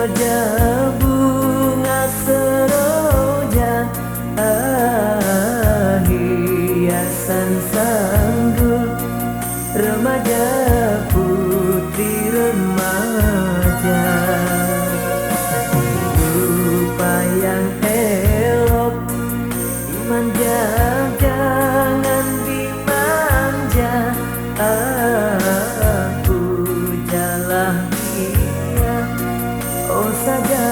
Seroja bunga seroja, hiasan sanggul remaja putri remaja. Rupa yang elok dimanja, jangan dimanja. Pujalah dia, oh saja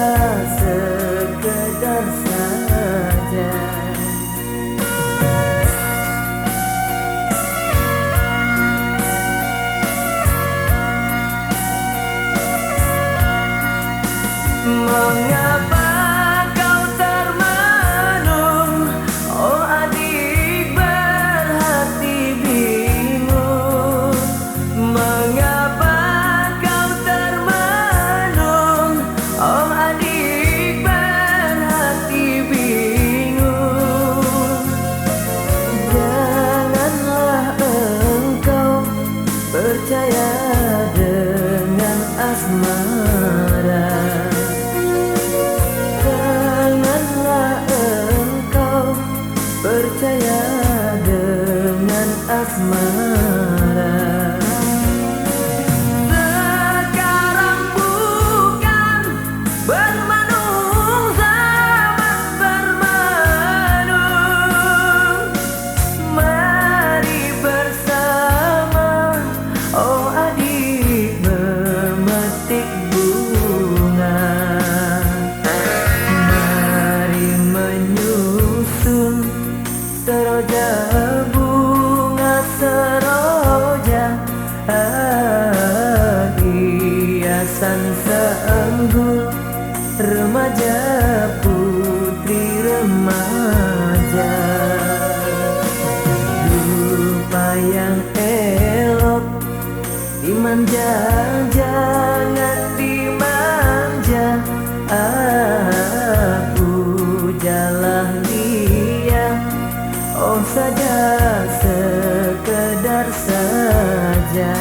sekedar saja. Mengapa kau termenung, oh adik berhati bingung? Mengapa kau termenung, oh adik berhati bingung? Janganlah engkau percaya dengan asmara. Percaya dengan asmara. Sekarang bukan bermenung zaman bermenung. Mari bersama, oh adik memetik bunga. Mari menyusun seroja bunga seroja, hiasan sanggul remaja putri remaja. Rupa yang elok dimanja, jangan dimanja. Pujalah dia, oh saja sekedar saja.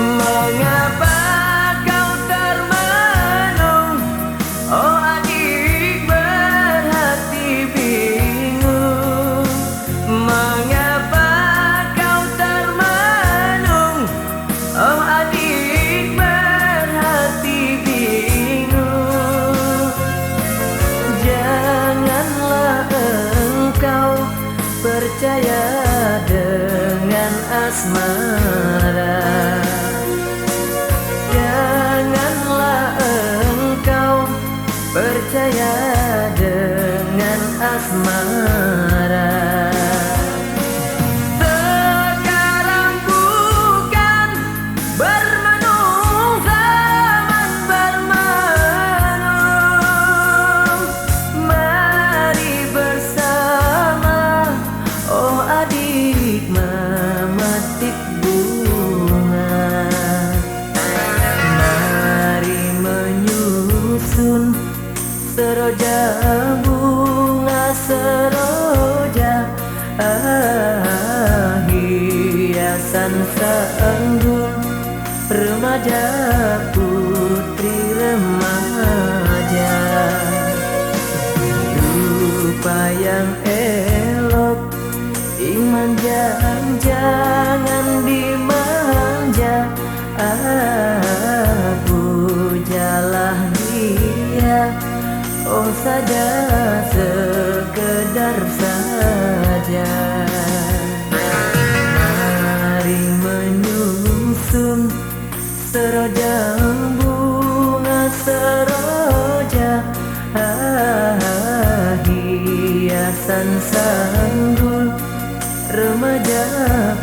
Mengapa kau termenung, oh adik berhati bingung? Mengapa kau termenung, oh adik berhati bingung? Janganlah engkau percaya dengan asmara. Janganlah engkau percaya dengan asmara. Sekarang bukan bermenung zaman bermenung. Mari bersama, oh adik memetik bunga. Mari menyusun seroja bunga seroja, hiasan sanggul remaja putri remaja. Rupa yang elok dimanja, jangan dimanja. Pujalah dia, oh saja sekedar saja. Mari menyusun seroja bunga seroja, hiasan sanggul remaja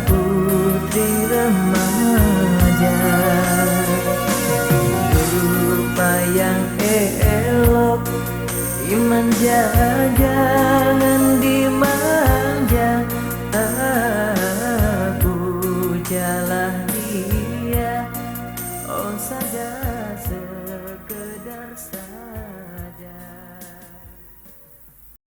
putri remaja. Rupa yang elok dimanja, jangan dimanja.